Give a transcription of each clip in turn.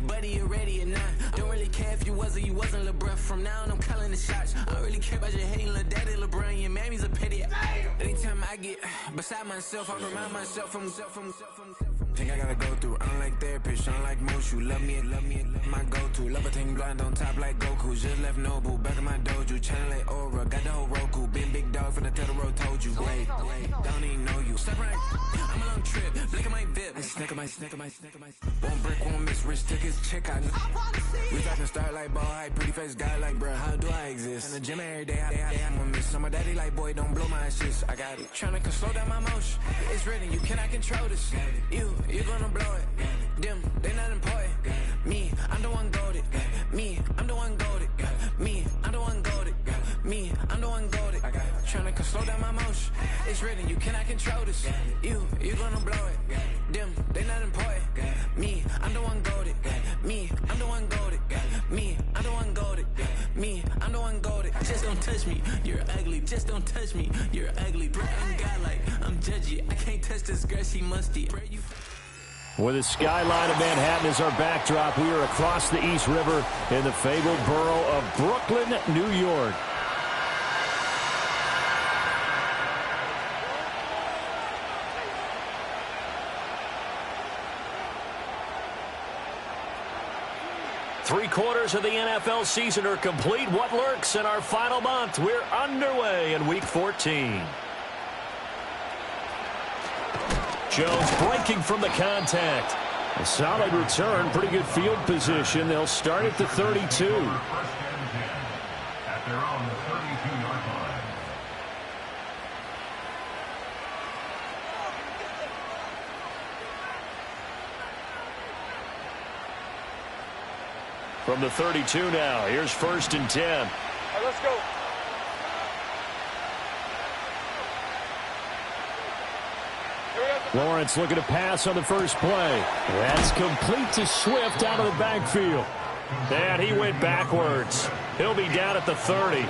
buddy, you ready or not. Don't really care if you was or you wasn't LeBron. From now on, I'm calling the shots. I don't really care about your hating little daddy LeBron. Your mammy's a pity. Anytime I get beside myself, I remind myself from. Think I gotta go through. I don't like therapists, I don't like most. You love me, my go-to. Love a thing blind on top like Goku. Just left Nobu, back in my dojo. Channel like Aura, got the whole Roku. Been big dog from the tell the road told you. Wait, don't even know you. Step right, I'm a long trip. Blick at my VIP. Snack of my. One brick, one miss. Rich took his check out. We talking start like ball hype. Pretty face guy like, bruh, how do I exist? In the gym every day, I'm a miss. I'm a daddy like, boy, don't blow my assist. I got it. Tryna slow down my motion. It's written, you cannot control this. You gonna blow it. Them, they not important. Me, I'm the one goated. Me, I'm the one goated. Me, I'm the one goated. Me, I'm the one goated. Tryna slow down my motion. It's written, you cannot control this. You gonna blow it. Them, they not important. Me, I'm the one goated. Me, I'm the one goated. Me, I'm the one goated. Me, I'm the one goated. Just don't touch me, you're ugly. Just don't touch me, you're ugly. Bro, I'm godlike, I'm judgy. I can't touch this girl, she musty. With the skyline of Manhattan as our backdrop, we are across the East River in the fabled borough of Brooklyn, New York. Three-quarters of the NFL season are complete. What lurks in our final month? We're underway in Week 14. Jones breaking from the contact. A solid return, pretty good field position. They'll start at the 32. At their own 32-yard line. From the 32 now, here's 1st and 10. All right, let's go. Lawrence looking to pass on the first play. That's complete to Swift out of the backfield. And he went backwards. He'll be down at the 30.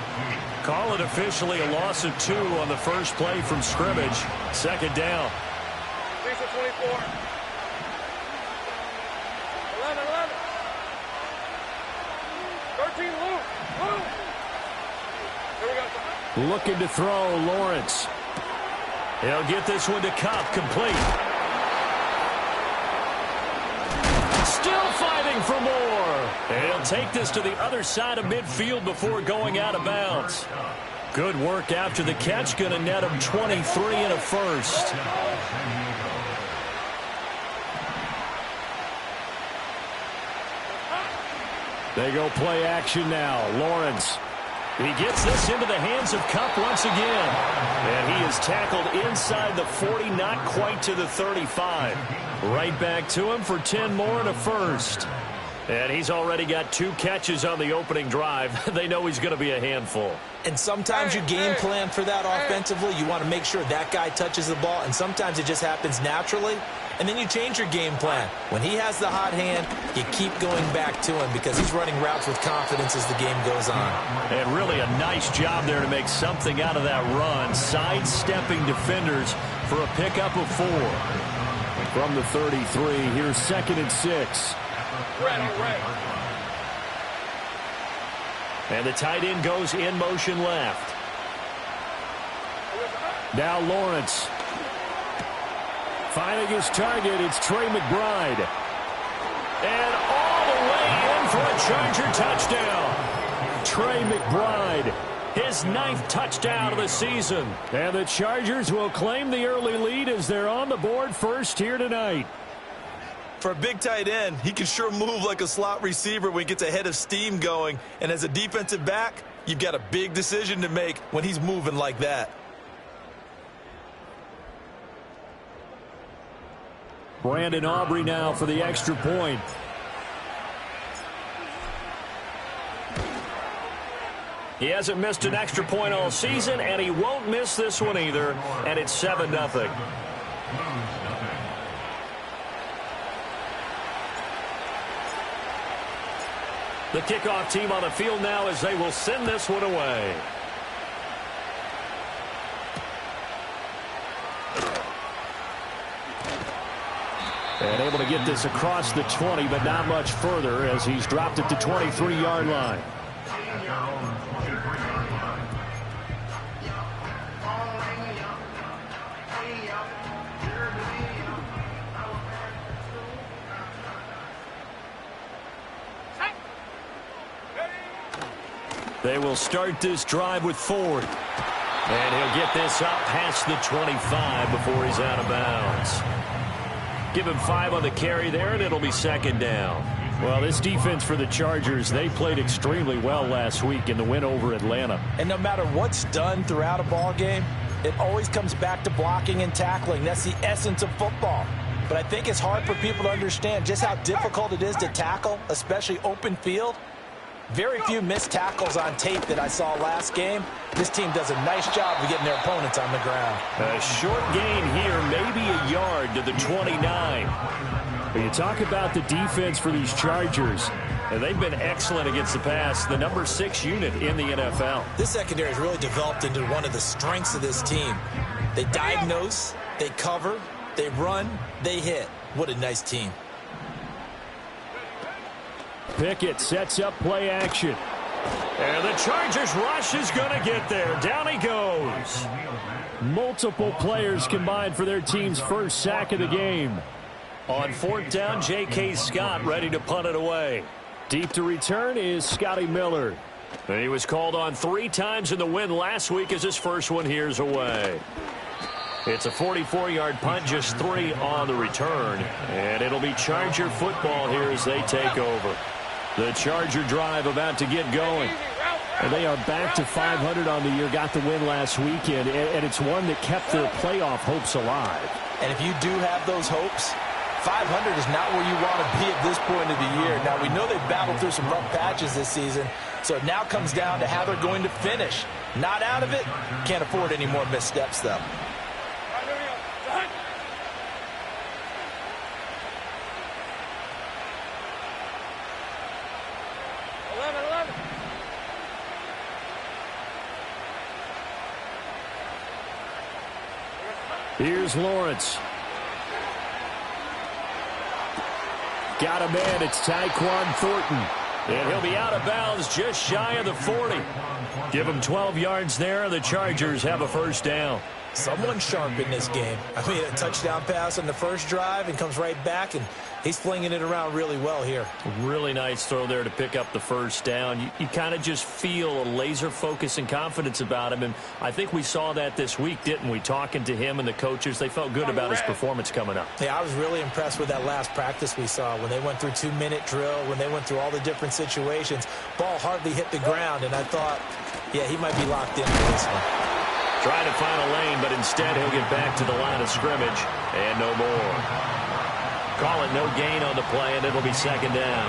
Call it officially a loss of 2 on the first play from scrimmage. Second down. 6 of 24. 11. Looking to throw, Lawrence. He'll get this one to Cup, complete. Still fighting for more. And he'll take this to the other side of midfield before going out of bounds. Good work after the catch. Going to net him 23 and a first. They go play action now. Lawrence. He gets this into the hands of Cup once again. And he is tackled inside the 40, not quite to the 35. Right back to him for 10 more and a first. And he's already got 2 catches on the opening drive. They know he's going to be a handful. And sometimes you game plan for that offensively. You want to make sure that guy touches the ball. And sometimes it just happens naturally. And then you change your game plan. When he has the hot hand, you keep going back to him because he's running routes with confidence as the game goes on. And really a nice job there to make something out of that run. Sidestepping defenders for a pickup of 4. From the 33, here's 2nd and 6. And the tight end goes in motion left. Now Lawrence. Finding his target, it's Trey McBride. And all the way in for a Charger touchdown. Trey McBride, his 9th touchdown of the season. And the Chargers will claim the early lead as they're on the board first here tonight. For a big tight end, he can sure move like a slot receiver when he gets a head of steam going. And as a defensive back, you've got a big decision to make when he's moving like that. Brandon Aubrey now for the extra point. He hasn't missed an extra point all season, and he won't miss this one either. And it's 7-0. The kickoff team on the field now as they will send this one away. And able to get this across the 20, but not much further as he's dropped it to 23-yard line. They will start this drive with Ford. And he'll get this up past the 25 before he's out of bounds. Give him 5 on the carry there, and it'll be second down. Well, this defense for the Chargers, they played extremely well last week in the win over Atlanta. And no matter what's done throughout a ball game, it always comes back to blocking and tackling. That's the essence of football. But I think it's hard for people to understand just how difficult it is to tackle, especially open field. Very few missed tackles on tape that I saw last game. This team does a nice job of getting their opponents on the ground. A short gain here, maybe a yard to the 29. But you talk about the defense for these Chargers, and they've been excellent against the pass, the number 6 unit in the NFL. This secondary has really developed into one of the strengths of this team. They diagnose, they cover, they run, they hit. What a nice team. Pickett sets up play action. And the Chargers rush is going to get there. Down he goes. Multiple players combined for their team's first sack of the game. On 4th down, J.K. Scott ready to punt it away. Deep to return is Scotty Miller. And he was called on 3 times in the win last week as his first one here's away. It's a 44-yard punt, just 3 on the return. And it'll be Charger football here as they take over. The Charger drive about to get going. And they are back to 500 on the year, got the win last weekend, and it's one that kept their playoff hopes alive. And if you do have those hopes, 500 is not where you want to be at this point of the year. Now, we know they've battled through some rough patches this season, so it now comes down to how they're going to finish. Not out of it. Can't afford any more missteps, though. Here's Lawrence. Got a man. It's Tyquan Thornton. And he'll be out of bounds just shy of the 40. Give him 12 yards there. The Chargers have a first down. Someone sharp in this game. I mean, a touchdown pass on the first drive and comes right back, and he's flinging it around really well here. Really nice throw there to pick up the first down. You kind of just feel a laser focus and confidence about him, and I think we saw that this week, didn't we? Talking to him and the coaches, they felt good about his performance coming up. Yeah, I was really impressed with that last practice we saw when they went through 2-minute drill, when they went through all the different situations. Ball hardly hit the ground, and I thought, yeah, he might be locked in for this one. Trying to find a lane, but instead he'll get back to the line of scrimmage, and no more. Call it no gain on the play, and it'll be second down.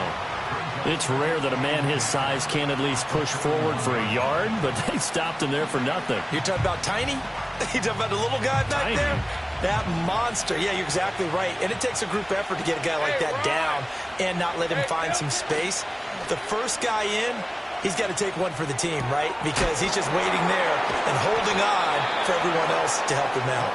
It's rare that a man his size can at least push forward for a yard, but they stopped him there for nothing. You're talking about tiny? You're talking about the little guy back there? That monster. Yeah, you're exactly right. And it takes a group effort to get a guy like that down and not let him find some space. The first guy in, he's got to take one for the team, right? Because he's just waiting there and holding on for everyone else to help him out.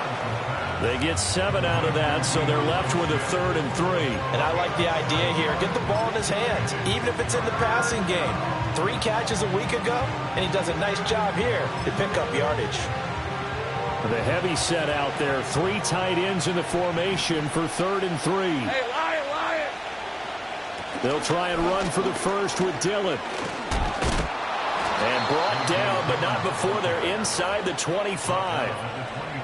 They get 7 out of that, so they're left with a 3rd and 3. And I like the idea here. Get the ball in his hands, even if it's in the passing game. 3 catches a week ago, and he does a nice job here to pick up yardage. The heavy set out there. 3 tight ends in the formation for 3rd and 3. Hey, Lion! They'll try and run for the first with Dillon. And brought down, but not before they're inside the 25.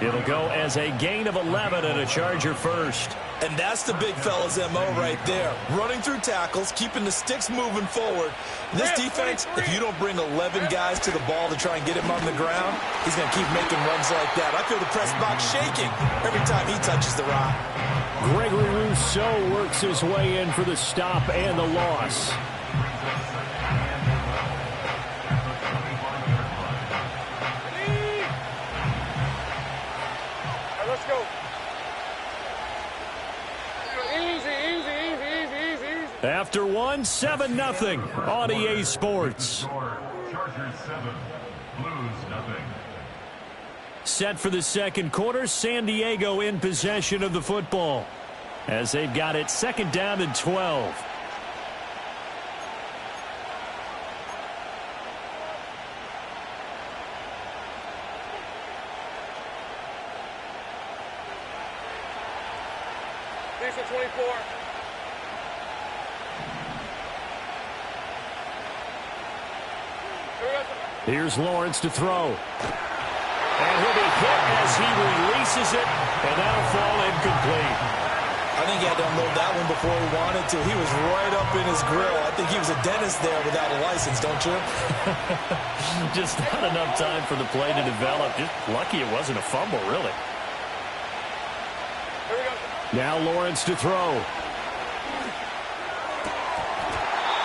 It'll go as a gain of 11 and a Charger first. And that's the big fella's MO right there. Running through tackles, keeping the sticks moving forward. This defense, if you don't bring 11 guys to the ball to try and get him on the ground, he's going to keep making runs like that. I feel the press box shaking every time he touches the rock. Gregory Rousseau works his way in for the stop and the loss. Let's go. Easy. After one, 7-0 on EA Sports. Chargers 7, Blues nothing. Set for the second quarter, San Diego in possession of the football. as they've got it 2nd down and 12. Thanks for 24. Here's Lawrence to throw. And he'll be hit as he releases it, and that'll fall incomplete. I think he had to unload that one before he wanted to. He was right up in his grill. I think he was a dentist there without a license, don't you? Just not enough time for the play to develop. Just lucky it wasn't a fumble, really. Now Lawrence to throw.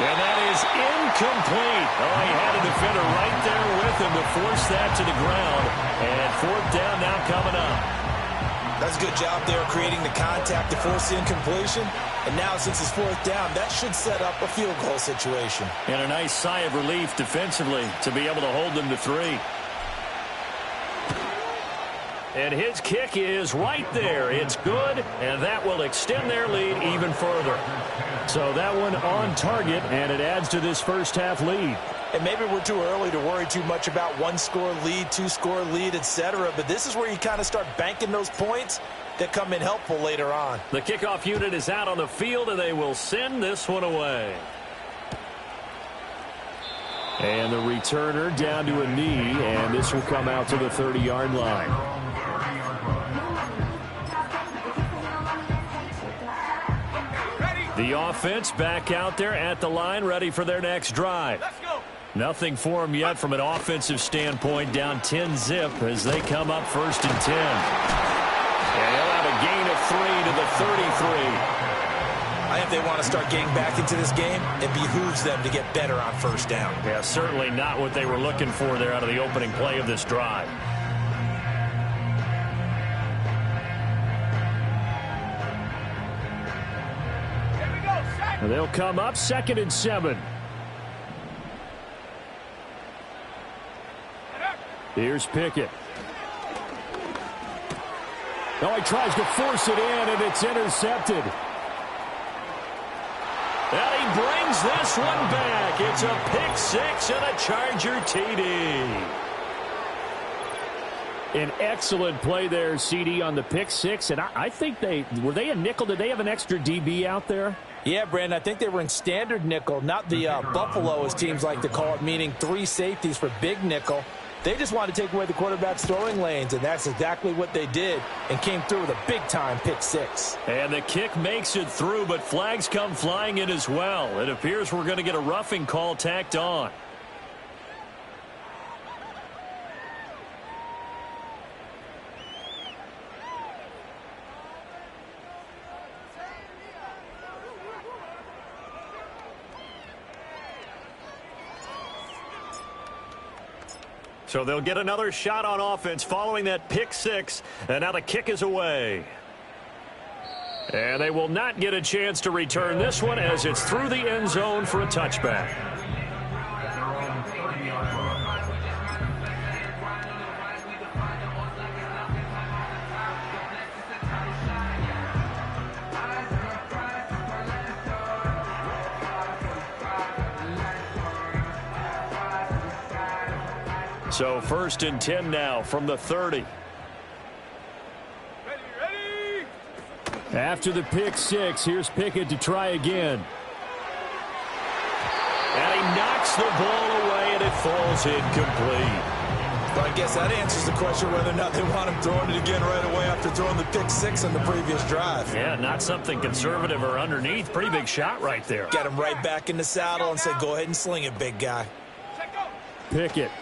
And that is incomplete. Oh, he had a defender right there with him to force that to the ground. And 4th down now coming up. That's a good job there creating the contact to force the incompletion. And now since it's 4th down, that should set up a field goal situation. And a nice sigh of relief defensively to be able to hold them to 3. And his kick is right there. It's good, and that will extend their lead even further. So that one on target, and it adds to this first half lead. And maybe we're too early to worry too much about 1-score lead, 2-score lead, etc. But this is where you kind of start banking those points that come in helpful later on. The kickoff unit is out on the field, and they will send this one away. And the returner down to a knee, and this will come out to the 30-yard line. The offense back out there at the line, ready for their next drive. Let's go. Nothing for them yet from an offensive standpoint, down 10-zip as they come up 1st and 10. And they'll have a gain of 3 to the 33. I think they want to start getting back into this game. It behooves them to get better on 1st down. Yeah, certainly not what they were looking for there out of the opening play of this drive. They'll come up 2nd and 7. Here's Pickett. Oh, he tries to force it in, and it's intercepted. And he brings this one back. It's a pick 6 and a Charger TD. An excellent play there, CD, on the pick 6. And I think were they a nickel? Did they have an extra DB out there? Yeah, Brandon, I think they were in standard nickel, not the Buffalo, as teams like to call it, meaning 3 safeties for big nickel. They just wanted to take away the quarterback's throwing lanes, and that's exactly what they did, and came through with a big-time pick 6. And the kick makes it through, but flags come flying in as well. It appears we're going to get a roughing call tacked on. So they'll get another shot on offense following that pick 6, and now the kick is away. And they will not get a chance to return this one as it's through the end zone for a touchback. So 1st and 10 now from the 30. Ready. After the pick 6, here's Pickett to try again. And he knocks the ball away, and it falls incomplete. Well, I guess that answers the question whether or not they want him throwing it again right away after throwing the pick 6 on the previous drive. Yeah, not something conservative or underneath. Pretty big shot right there. Get him right back in the saddle and say, go ahead and sling it, big guy. Pickett.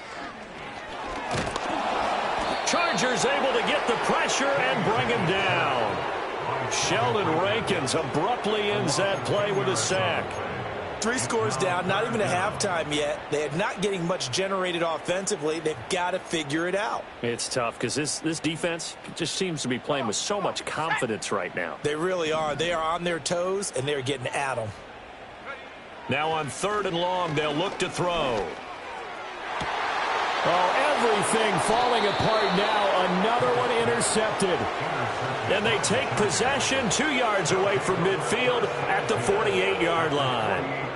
Chargers able to get the pressure and bring him down. Sheldon Rankins abruptly ends that play with a sack. 3 scores down, not even a halftime yet. They are not getting much generated offensively. They've got to figure it out. It's tough because this defense just seems to be playing with so much confidence right now. They really are. They are on their toes, and they're getting at them. Now on 3rd and long, they'll look to throw. Oh, everything falling apart now. Another one intercepted. And they take possession 2 yards away from midfield at the 48-yard line.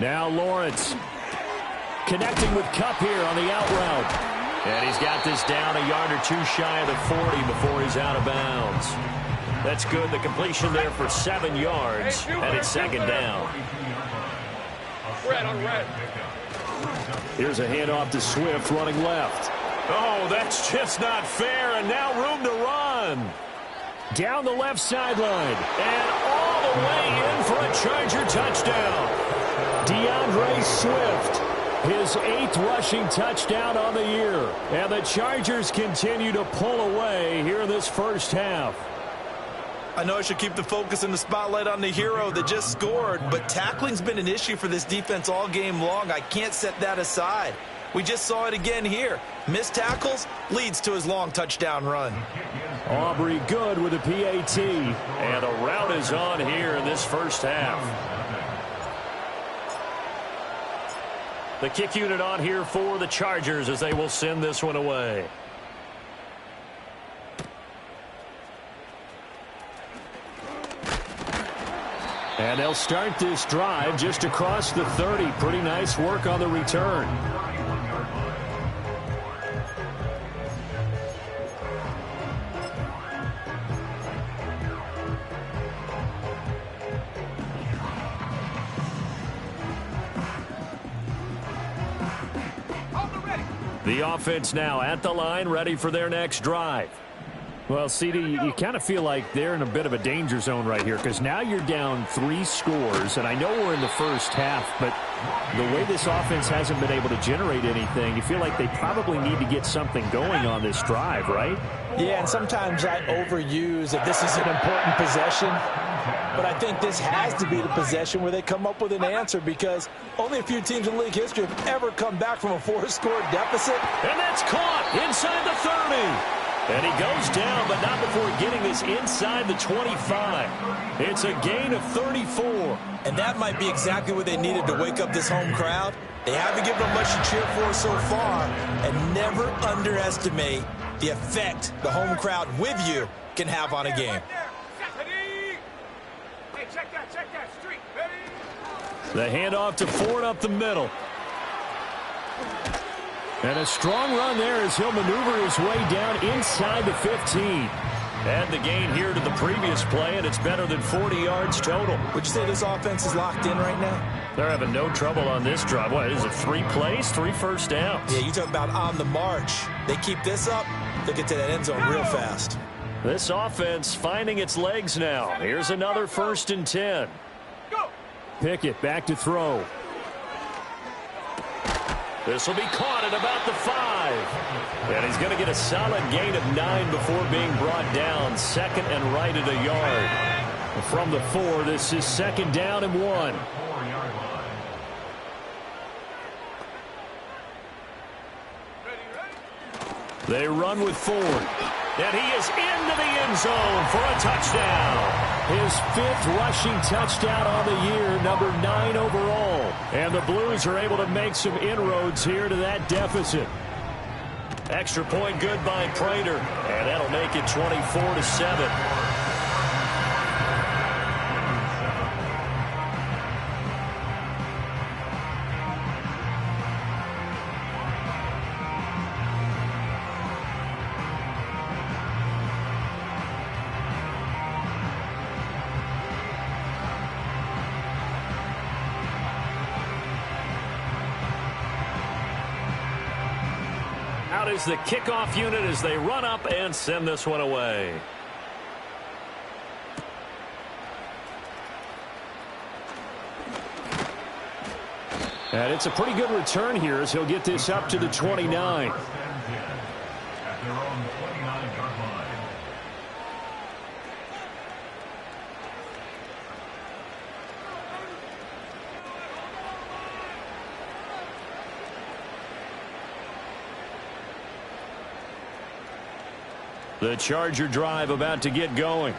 Now Lawrence connecting with Kupp here on the out route. And he's got this down a yard or two shy of the 40 before he's out of bounds. That's good. The completion there for 7 yards. And it's second down. Red on red. Here's a handoff to Swift running left. Oh, that's just not fair. And now room to run. Down the left sideline. And all the way in for a Charger touchdown. DeAndre Swift, his 8th rushing touchdown on the year. And the Chargers continue to pull away here in this first half. I know I should keep the focus and the spotlight on the hero that just scored, but tackling's been an issue for this defense all game long. I can't set that aside. We just saw it again here. Missed tackles leads to his long touchdown run. Aubrey good with a PAT. And a rout is on here in this first half. The kick unit on here for the Chargers as they will send this one away. And they'll start this drive just across the 30. Pretty nice work on the return. The offense now at the line, ready for their next drive. Well, CD, you kind of feel like they're in a bit of a danger zone right here because now you're down 3 scores, and I know we're in the first half, but the way this offense hasn't been able to generate anything, you feel like they probably need to get something going on this drive, right? Yeah, and sometimes I overuse that this is an important possession, but I think this has to be the possession where they come up with an answer because only a few teams in league history have ever come back from a 4-score deficit. And that's caught inside the 30. And he goes down, but not before getting this inside the 25. It's a gain of 34. And that might be exactly what they needed to wake up this home crowd. They haven't given them much to cheer for so far, and never underestimate the effect the home crowd with you can have on a game. The handoff to Ford up the middle. And a strong run there as he'll maneuver his way down inside the 15. And the gain here to the previous play, and it's better than 40 yards total. Would you say this offense is locked in right now? They're having no trouble on this drive. What, is it 3 plays, 3 first downs? Yeah, you talk about on the march. They keep this up, they'll get to that end zone real fast. This offense finding its legs now. Here's another 1st and 10. Pickett back to throw. This will be caught at about the 5. And he's going to get a solid gain of 9 before being brought down. 2nd and right at a yard. From the 4, this is 2nd down and 1. They run with Ford. And he is into the end zone for a touchdown. His 5th rushing touchdown on the year, number 9 overall. And the Blues are able to make some inroads here to that deficit. Extra point good by Prater. And that'll make it 24-7. Out is the kickoff unit as they run up and send this one away. And it's a pretty good return here as he'll get this up to the 29. At their own 29-yard line. The Charger drive about to get going.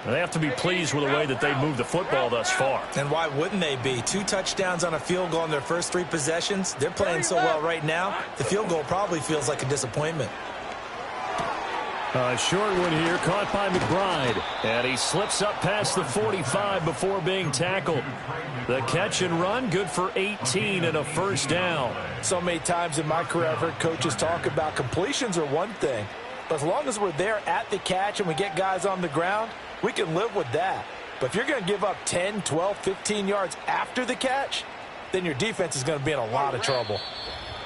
They have to be pleased with the way that they moved the football thus far. And why wouldn't they be? 2 touchdowns on a field goal in their first 3 possessions. They're playing so well right now, the field goal probably feels like a disappointment. A short one here, caught by McBride. And he slips up past the 45 before being tackled. The catch and run, good for 18 and a first down. So many times in my career, I've heard coaches talk about completions are one thing. But as long as we're there at the catch and we get guys on the ground, we can live with that. But if you're going to give up 10, 12, 15 yards after the catch, then your defense is going to be in a lot of trouble.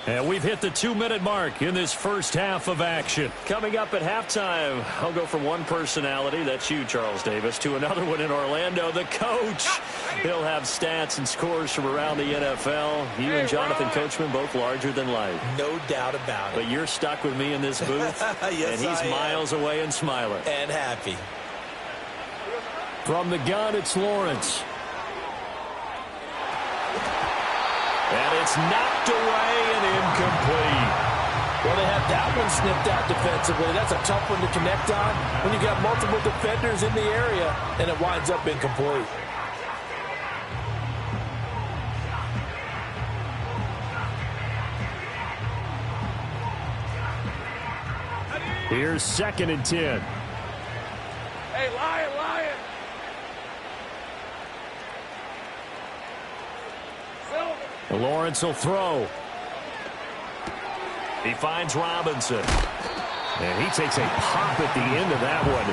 And we've hit the 2-minute mark in this first half of action. Coming up at halftime, I'll go from one personality, that's you, Charles Davis, to another one in Orlando, the coach. He'll have stats and scores from around the NFL. You and Jonathan Coachman both larger than life. No doubt about it. But you're stuck with me in this booth, yes, and he's miles away and smiling. And happy. From the gun, it's Lawrence. And it's knocked away and incomplete. Well, they had that one snipped out defensively. That's a tough one to connect on when you got multiple defenders in the area, and it winds up incomplete. Here's 2nd and 10. Hey, Lion. Lawrence will throw. He finds Robinson. And he takes a pop at the end of that one.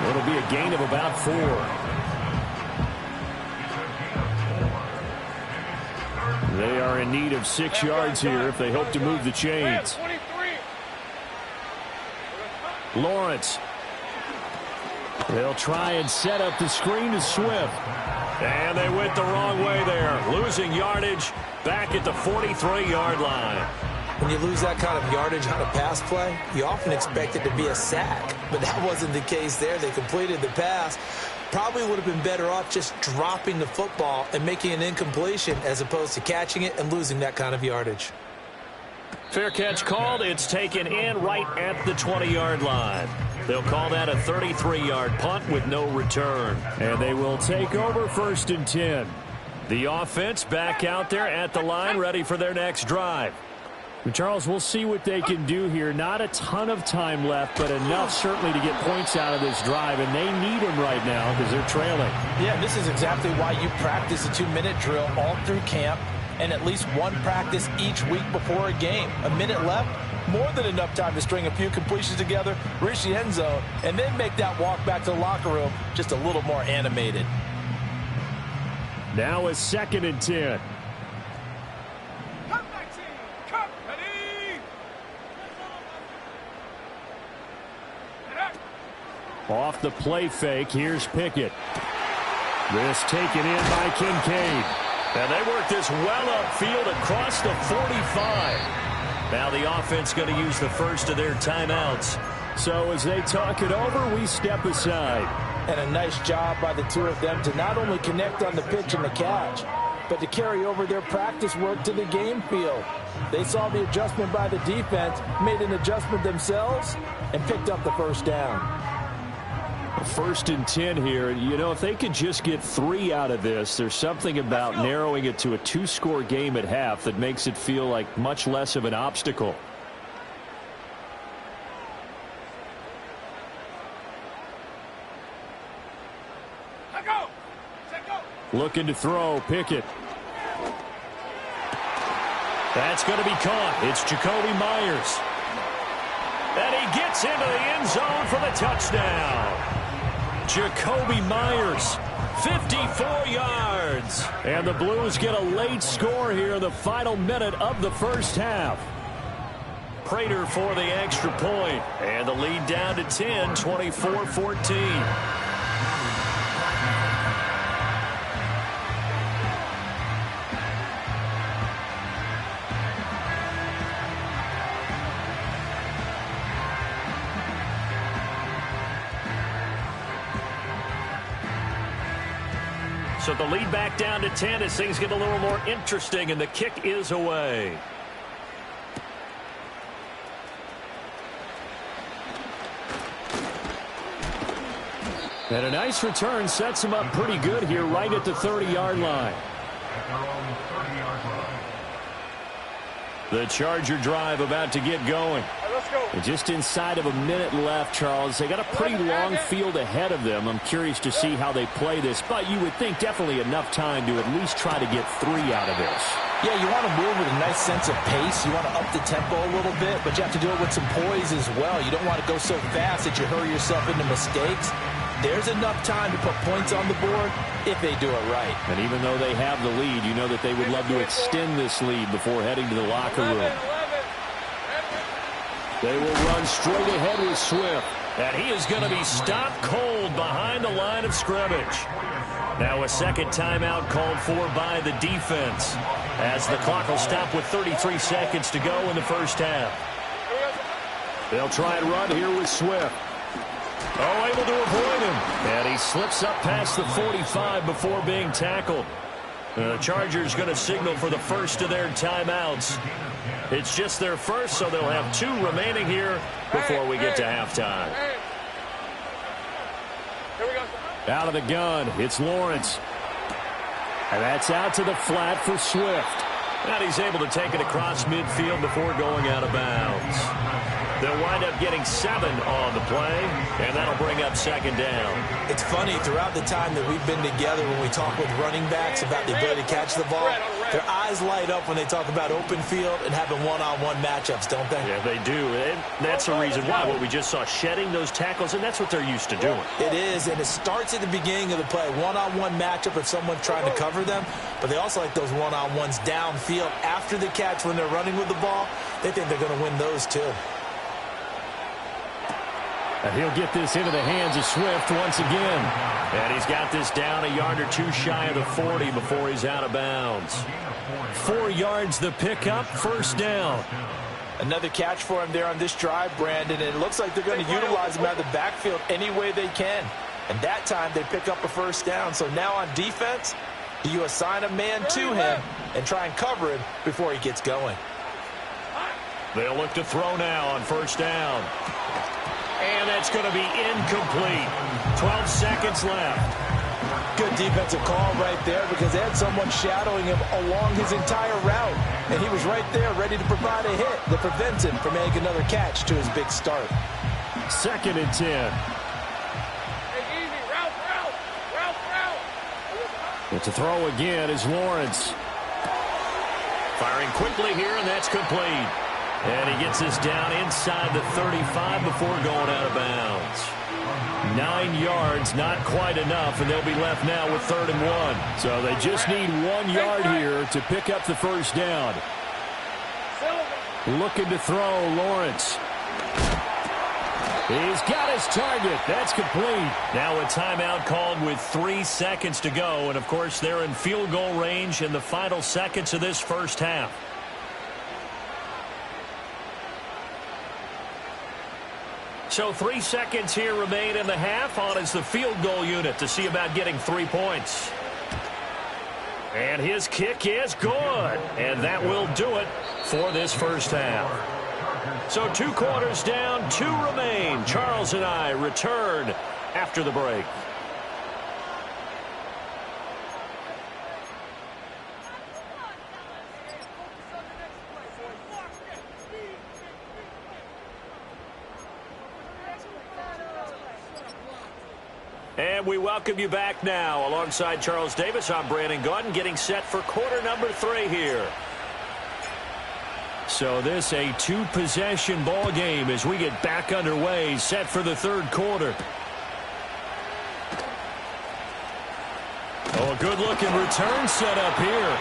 It'll be a gain of about 4. They are in need of 6 yards here if they hope to move the chains. Lawrence. They'll try and set up the screen to Swift. And they went the wrong way there. Losing yardage back at the 43-yard line. When you lose that kind of yardage on a pass play, you often expect it to be a sack. But that wasn't the case there. They completed the pass. Probably would have been better off just dropping the football and making an incompletion as opposed to catching it and losing that kind of yardage. Fair catch called. It's taken in right at the 20-yard line. They'll call that a 33-yard punt with no return. And they will take over 1st and 10. The offense back out there at the line, ready for their next drive. Charles, we'll see what they can do here. Not a ton of time left, but enough certainly to get points out of this drive, and they need them right now because they're trailing. Yeah, this is exactly why you practice a 2-minute drill all through camp and at least one practice each week before a game. A minute left, more than enough time to string a few completions together, reach the end zone, and then make that walk back to the locker room just a little more animated. Now it's 2nd and 10. Off the play fake, here's Pickett. This taken in by Kincaid. And they work this well upfield across the 45. Now the offense going to use the first of their timeouts. So as they talk it over, we step aside. And a nice job by the two of them to not only connect on the pitch and the catch, but to carry over their practice work to the game field. They saw the adjustment by the defense, made an adjustment themselves, and picked up the first down. 1st and 10 here. You know, if they could just get 3 out of this, there's something about narrowing it to a 2-score game at half that makes it feel like much less of an obstacle. Looking to throw, Pickett. That's going to be caught. It's Jacoby Myers. And he gets into the end zone for the touchdown. Jacoby Myers, 54 yards. And the Blues get a late score here in the final minute of the first half. Prater for the extra point. And the lead down to 10, 24-14. So the lead back down to 10 as things get a little more interesting, and the kick is away. And a nice return sets him up pretty good here right at the 30-yard line. At their own 30-yard line. The Charger drive about to get going. Let's go. And just inside of a minute left, Charles. They got a pretty long field ahead of them. I'm curious to see how they play this, but you would think definitely enough time to at least try to get 3 out of this. Yeah, you want to move with a nice sense of pace. You want to up the tempo a little bit, but you have to do it with some poise as well. You don't want to go so fast that you hurry yourself into mistakes. There's enough time to put points on the board if they do it right. And even though they have the lead, you know that they would love to extend this lead before heading to the locker room. They will run straight ahead with Swift. And he is going to be stopped cold behind the line of scrimmage. Now a second timeout called for by the defense, as the clock will stop with 33 seconds to go in the first half. They'll try and run here with Swift. Oh, able to avoid him. And he slips up past the 45 before being tackled. The Chargers going to signal for the first of their timeouts. It's just their first, so they'll have 2 remaining here before we get to halftime. Here we go. Out of the gun, it's Lawrence. And that's out to the flat for Swift. And he's able to take it across midfield before going out of bounds. They'll wind up getting 7 on the play, and that'll bring up second down. It's funny, throughout the time that we've been together, when we talk with running backs about the ability to catch the ball, their eyes light up when they talk about open field and having one-on-one matchups, don't they? Yeah, they do. And that's the reason why. What we just saw, shedding those tackles, and that's what they're used to doing. It is, and it starts at the beginning of the play. One-on-one matchup if someone's trying to cover them, but they also like those one-on-ones downfield after the catch when they're running with the ball. They think they're going to win those too. And he'll get this into the hands of Swift once again. And he's got this down a yard or 2 shy of the 40 before he's out of bounds. 4 yards the pickup, first down. Another catch for him there on this drive, Brandon, and it looks like they're going to utilize him out of the backfield any way they can. And that time they pick up a first down. So now on defense, do you assign a man to him and try and cover him before he gets going? They'll look to throw now on first down. And that's going to be incomplete. 12 seconds left. Good defensive call right there because they had someone shadowing him along his entire route. And he was right there ready to provide a hit that prevents him from making another catch to his big start. 2nd and 10. But to throw again is Lawrence. Firing quickly here, and that's complete. And he gets this down inside the 35 before going out of bounds. 9 yards, not quite enough, and they'll be left now with 3rd and 1. So they just need 1 yard here to pick up the first down. Looking to throw, Lawrence. He's got his target. That's complete. Now a timeout called with 3 seconds to go. And, of course, they're in field goal range in the final seconds of this first half. So 3 seconds here remain in the half. On is the field goal unit to see about getting 3 points. And his kick is good. And that will do it for this first half. So 2 quarters down, 2 remain. Charles and I return after the break. And we welcome you back now. Alongside Charles Davis, I'm Brandon Gaudin, getting set for quarter number 3 here. So this a 2-possession ball game as we get back underway, set for the 3rd quarter. Oh, a good-looking return set up here.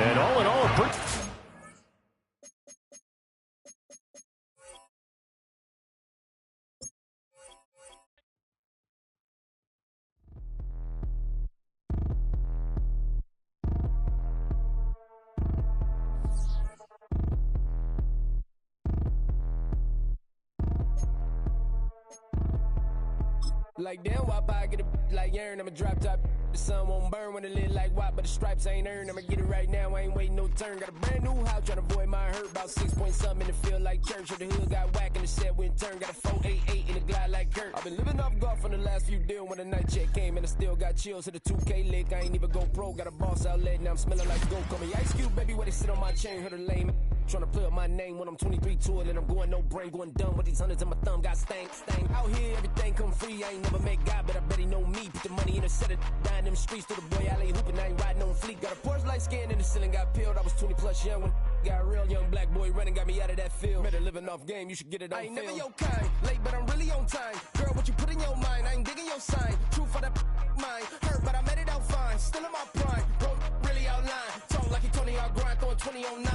And all in all, Like damn, why I get a like Aaron, I'ma drop top. The sun won't burn when it lit like why, but the stripes ain't earned. I'ma get it right now, I ain't waiting no turn. Got a brand new house, trying to avoid my hurt. About 6 point something in the field like church. Or the hood got whack and the set went turn. Got a 488 in the glide like Kurt. I've been living off golf from the last few deals. When the night check came and I still got chills. Hit a 2K lick, I ain't even go pro. Got a boss outlet, now I'm smelling like gold. Call me Ice Cube, baby, where they sit on my chain. Heard a lame trying to play up my name when I'm 23 to it. And I'm going no brain, going dumb with these hundreds in my thumb. Got stank. Out here, everything come free. I ain't never met God, but I bet he know me. Put the money in a set of down them streets to the boy. I ain't hooping, I ain't riding on fleek. Got a Porsche light skin in the ceiling, got peeled. I was 20 plus young when got real. Young black boy running, got me out of that field. Better living off game, you should get it on film. I ain't never your kind, late but I'm really on time. Girl, what you put in your mind, I ain't digging your sign. True for that mine, hurt but I made it out fine. Still in my prime, bro, really outline. Talk like he Tony out grind, throwing 20 on 9.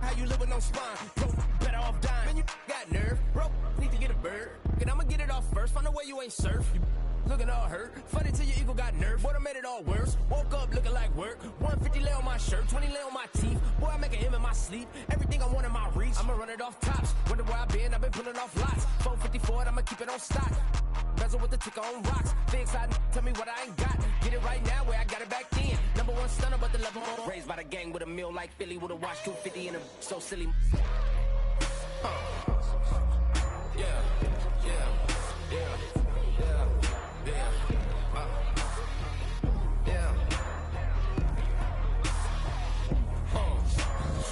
How you live with no spine, bro, better off dying. Man, you got nerve, bro, need to get a bird. And I'ma get it off first, find a way you ain't surf. You looking all hurt, funny till your ego got nerve. Boy, I made it all worse, woke up looking like work. 150 lay on my shirt, 20 lay on my teeth. Boy, I make a M in my sleep, everything I want in my reach. I'ma run it off tops, wonder where I've been pulling off lots. 454, I'ma keep it on stock. Bezel with the ticker on rocks. Big side, tell me what I ain't got. Get it right now where I got it back then. Number one stunner, but the level more. Raised by the gang with a meal like Philly with a watch 250 and a so silly.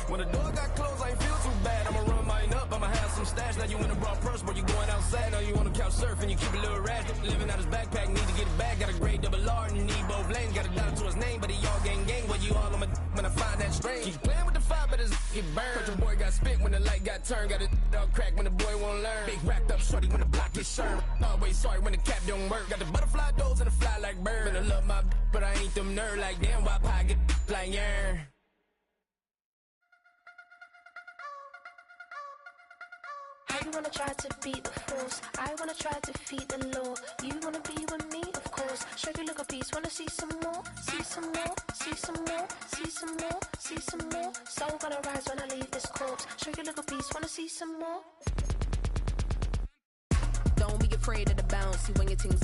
When the door got closed, I ain't feel too bad. I'ma run mine up, I'ma have some stash. Now you in a broad purse, but you going outside. Now you on the couch surfing, you keep a little rash. Living out his backpack, need to get it back. Got a grade double R and you need both lanes. Got a dollar to his name, but he all gang. Well, you all on my when I find that strange. Keep playing with the fire, but his get burned. But your boy got spit when the light got turned. Got it all crack when the boy won't learn. Big racked up shorty when the block gets served. Always sorry when the cap don't work. Got the butterfly doors and the fly like bird. And I love my but I ain't them nerd like damn. Why pie get like yeah. You wanna try to beat the force, I wanna try to defeat the law. You wanna be with me, of course. Show you look a piece, wanna see some more, see some more, see some more, see some more, see some more. Soul gonna rise when I leave this corpse. Show you look a piece, wanna see some more. Don't be afraid of the bounce, see when your things